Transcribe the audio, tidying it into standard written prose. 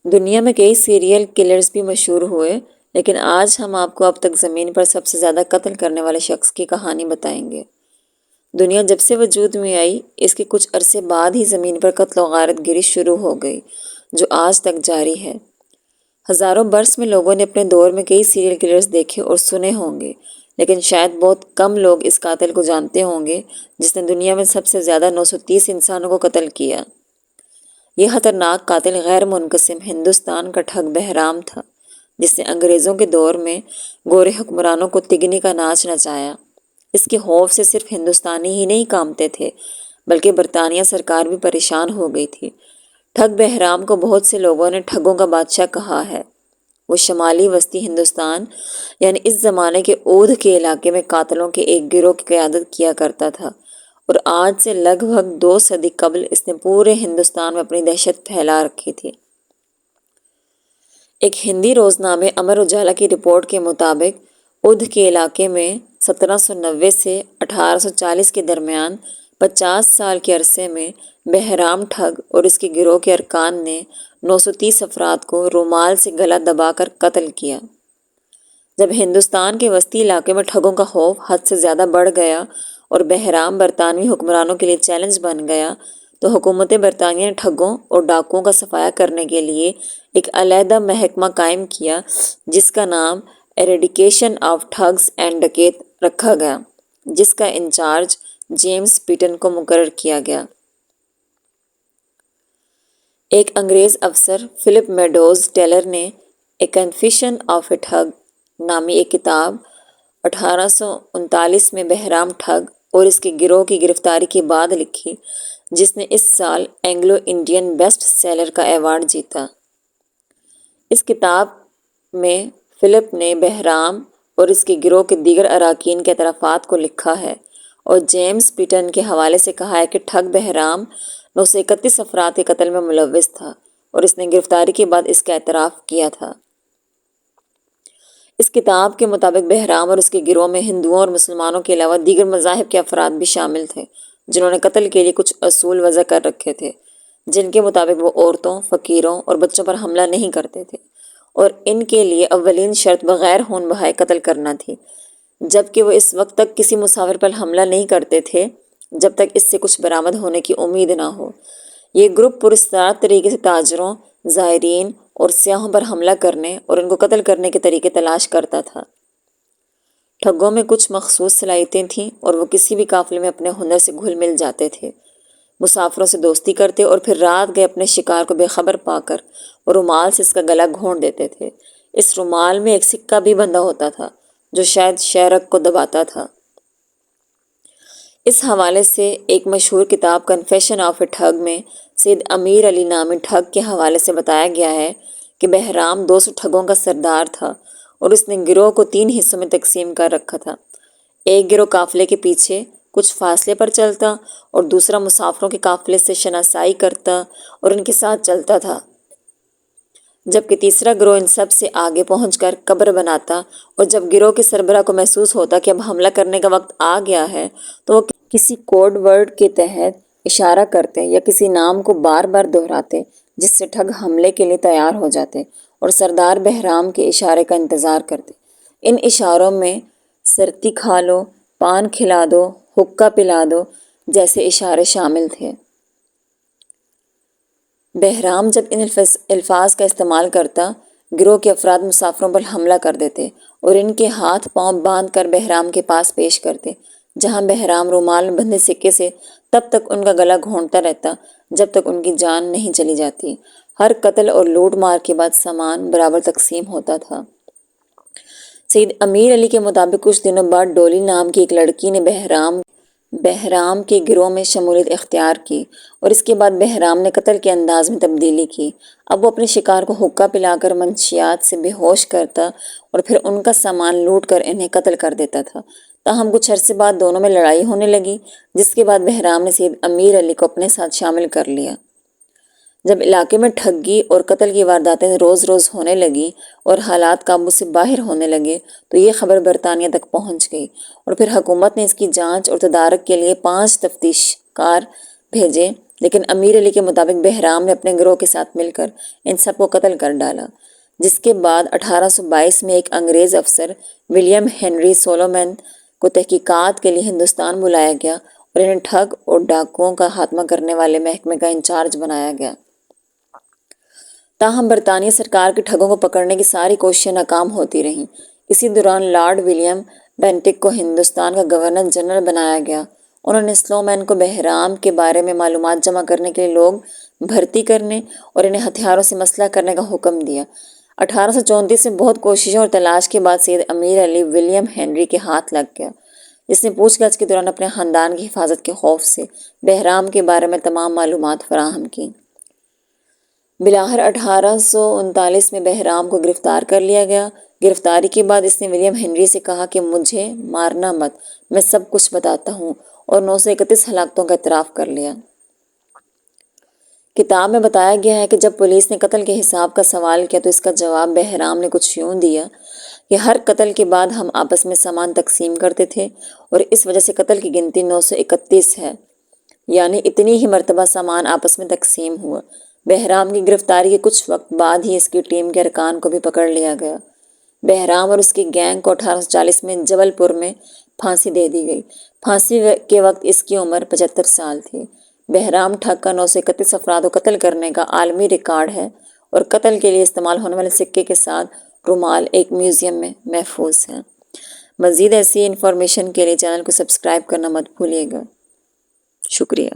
دنیا میں کئی سیریل کلرز بھی مشہور ہوئے، لیکن آج ہم آپ کو اب تک زمین پر سب سے زیادہ قتل کرنے والے شخص کی کہانی بتائیں گے۔ دنیا جب سے وجود میں آئی، اس کے کچھ عرصے بعد ہی زمین پر قتل و غارت گری شروع ہو گئی، جو آج تک جاری ہے۔ ہزاروں برس میں لوگوں نے اپنے دور میں کئی سیریل کلرز دیکھے اور سنے ہوں گے، لیکن شاید بہت کم لوگ اس قاتل کو جانتے ہوں گے جس نے دنیا میں سب سے زیادہ 930 انسانوں کو قتل کیا۔ یہ خطرناک قاتل غیر منقسم ہندوستان کا ٹھگ بہرام تھا، جس نے انگریزوں کے دور میں گورے حکمرانوں کو تگنی کا ناچ نچایا۔ اس کے خوف سے صرف ہندوستانی ہی نہیں کانپتے تھے، بلکہ برطانیہ سرکار بھی پریشان ہو گئی تھی۔ ٹھگ بہرام کو بہت سے لوگوں نے ٹھگوں کا بادشاہ کہا ہے۔ وہ شمالی وسطی ہندوستان یعنی اس زمانے کے اودھ کے علاقے میں قاتلوں کے ایک گروہ کی قیادت کیا کرتا تھا، اور آج سے لگ بھگ 2 صدی قبل اس نے پورے ہندوستان میں اپنی دہشت پھیلا رکھی تھی۔ ایک ہندی روزنامے امر اجالا کی رپورٹ کے مطابق اودھ کے علاقے میں 1790 سے 1840 کے درمیان 50 سال کے عرصے میں بہرام ٹھگ اور اس کے گروہ کے ارکان نے 930 افراد کو رومال سے گلا دبا کر قتل کیا۔ جب ہندوستان کے وسطی علاقے میں ٹھگوں کا خوف حد سے زیادہ بڑھ گیا اور بہرام برطانوی حکمرانوں کے لیے چیلنج بن گیا، تو حکومت برطانیہ نے ٹھگوں اور ڈاکوؤں کا صفایا کرنے کے لیے ایک علیحدہ محکمہ قائم کیا، جس کا نام ایریڈیکیشن آف ٹھگس اینڈ ڈکیت رکھا گیا، جس کا انچارج جیمز پیٹن کو مقرر کیا گیا۔ ایک انگریز افسر فلپ میڈوز ٹیلر نے اے کنفیشن آف اے ٹھگ نامی ایک کتاب 1839 میں بہرام ٹھگ اور اس کے گروہ کی گرفتاری کے بعد لکھی، جس نے اس سال اینگلو انڈین بیسٹ سیلر کا ایوارڈ جیتا۔ اس کتاب میں فلپ نے بہرام اور اس کے گروہ کے دیگر اراکین کے اعترافات کو لکھا ہے، اور جیمز پیٹن کے حوالے سے کہا ہے کہ ٹھگ بہرام 931 افراد کے قتل میں ملوث تھا، اور اس نے گرفتاری کے بعد اس کا اعتراف کیا تھا۔ اس کتاب کے مطابق بہرام اور اس کے گروہ میں ہندوؤں اور مسلمانوں کے علاوہ دیگر مذاہب کے افراد بھی شامل تھے، جنہوں نے قتل کے لیے کچھ اصول وضع کر رکھے تھے، جن کے مطابق وہ عورتوں، فقیروں اور بچوں پر حملہ نہیں کرتے تھے، اور ان کے لیے اولین شرط بغیر خون بہائے قتل کرنا تھی، جبکہ وہ اس وقت تک کسی مسافر پر حملہ نہیں کرتے تھے جب تک اس سے کچھ برآمد ہونے کی امید نہ ہو۔ یہ گروپ پراسرار طریقے سے تاجروں، زائرین اور سیاحوں پر حملہ کرنے اور ان کو قتل کرنے کے طریقے تلاش کرتا تھا۔ ٹھگوں میں کچھ مخصوص صلاحیتیں تھیں، اور وہ کسی بھی قافلے میں اپنے ہنر سے گھل مل جاتے تھے، مسافروں سے دوستی کرتے اور پھر رات گئے اپنے شکار کو بے خبر پا کر وہ رومال سے اس کا گلا گھونٹ دیتے تھے۔ اس رومال میں ایک سکہ بھی بندھا ہوتا تھا، جو شاید شہرک کو دباتا تھا۔ اس حوالے سے ایک مشہور کتاب کنفیشن آف اے ٹھگ میں سید امیر علی نامی ٹھگ کے حوالے سے بتایا گیا ہے کہ بہرام 200 ٹھگوں کا سردار تھا، اور اس نے گروہ کو 3 حصوں میں تقسیم کر رکھا تھا۔ ایک گروہ قافلے کے پیچھے کچھ فاصلے پر چلتا، اور دوسرا مسافروں کے قافلے سے شناسائی کرتا اور ان کے ساتھ چلتا تھا، جبکہ تیسرا گروہ ان سب سے آگے پہنچ کر قبر بناتا، اور جب گروہ کے سربراہ کو محسوس ہوتا کہ اب حملہ کرنے کا وقت آ گیا ہے، تو وہ کسی کوڈ ورڈ کے تحت اشارہ کرتے یا کسی نام کو بار بار دہراتے، جس سے ٹھگ حملے کے لیے تیار ہو جاتے اور سردار بہرام کے اشارے کا انتظار کرتے۔ ان اشاروں میں سرتی کھا لو، پان کھلا دو، حقہ پلا دو جیسے اشارے شامل تھے۔ بہرام جب ان الفاظ کا استعمال کرتا، گروہ کے افراد مسافروں پر حملہ کر دیتے اور ان کے ہاتھ پاؤں باندھ کر بہرام کے پاس پیش کرتے، جہاں بہرام رومال میں بندھے سکے سے تب تک ان کا گلا گھونٹتا رہتا جب تک ان کی جان نہیں چلی جاتی۔ ہر قتل اور لوٹ مار کے بعد سامان برابر تقسیم ہوتا تھا۔ سید امیر علی کے مطابق کچھ دنوں بعد ڈولی نام کی ایک لڑکی نے بہرام کے گروہ میں شمولیت اختیار کی، اور اس کے بعد بہرام نے قتل کے انداز میں تبدیلی کی۔ اب وہ اپنے شکار کو حقہ پلا کر منشیات سے بے ہوش کرتا اور پھر ان کا سامان لوٹ کر انہیں قتل کر دیتا تھا۔ تاہم کچھ عرصے بعد دونوں میں لڑائی ہونے لگی، جس کے بعد بہرام نے سید امیر علی کو اپنے ساتھ شامل کر لیا۔ جب علاقے میں ٹھگی اور قتل کی وارداتیں روز روز ہونے لگیں اور حالات قابو سے باہر ہونے لگے، تو یہ خبر برطانیہ تک پہنچ گئی، اور پھر حکومت نے اس کی جانچ اور تدارک کے لیے 5 تفتیش کار بھیجے، لیکن امیر علی کے مطابق بہرام نے اپنے گروہ کے ساتھ مل کر ان سب کو قتل کر ڈالا، جس کے بعد 1822 میں ایک انگریز افسر ولیم ہنری سولومن کو تحقیقات کے لیے ہندوستان بلایا گیا اور انہیں ٹھگ اور ڈاکوؤں کا خاتمہ کرنے والے محکمے کا انچارج بنایا گیا۔ تاہم برطانوی سرکار کے ٹھگوں کو پکڑنے کی ساری کوششیں ناکام ہوتی رہیں۔ اسی دوران لارڈ ولیم بینٹک کو ہندوستان کا گورنر جنرل بنایا گیا۔ انہوں نے سلومین کو بہرام کے بارے میں معلومات جمع کرنے کے لیے لوگ بھرتی کرنے اور انہیں ہتھیاروں سے مسلح کرنے کا حکم دیا۔ 1834 میں بہت کوششوں اور تلاش کے بعد سید امیر علی ولیم ہنری کے ہاتھ لگ گیا، جس نے پوچھ گچھ کے دوران اپنے خاندان کی حفاظت کے خوف سے بہرام کے بارے میں تمام معلومات فراہم کی۔ بالآخر 1839 میں بہرام کو گرفتار کر لیا گیا۔ گرفتاری کے بعد اس نے ولیم ہنری سے کہا کہ مجھے مارنا مت، میں سب کچھ بتاتا ہوں، اور 931 ہلاکتوں کا اعتراف کر لیا۔ کتاب میں بتایا گیا ہے کہ جب پولیس نے قتل کے حساب کا سوال کیا تو اس کا جواب بہرام نے کچھ یوں دیا کہ ہر قتل کے بعد ہم آپس میں سامان تقسیم کرتے تھے اور اس وجہ سے قتل کی گنتی 931 ہے، یعنی اتنی ہی مرتبہ سامان آپس میں تقسیم ہوا۔ بہرام کی گرفتاری کے کچھ وقت بعد ہی اس کی ٹیم کے ارکان کو بھی پکڑ لیا گیا۔ بہرام اور اس کی گینگ کو 1840 میں جبل پور میں پھانسی دے دی گئی۔ پھانسی کے وقت اس کی عمر 75 سال تھی۔ بہرام ٹھگ کا 931 افراد کو قتل کرنے کا عالمی ریکارڈ ہے، اور قتل کے لیے استعمال ہونے والے سکے کے ساتھ رومال ایک میوزیم میں محفوظ ہے۔ مزید ایسی انفارمیشن کے لیے چینل کو سبسکرائب کرنا مت بھولیے گا۔ شکریہ۔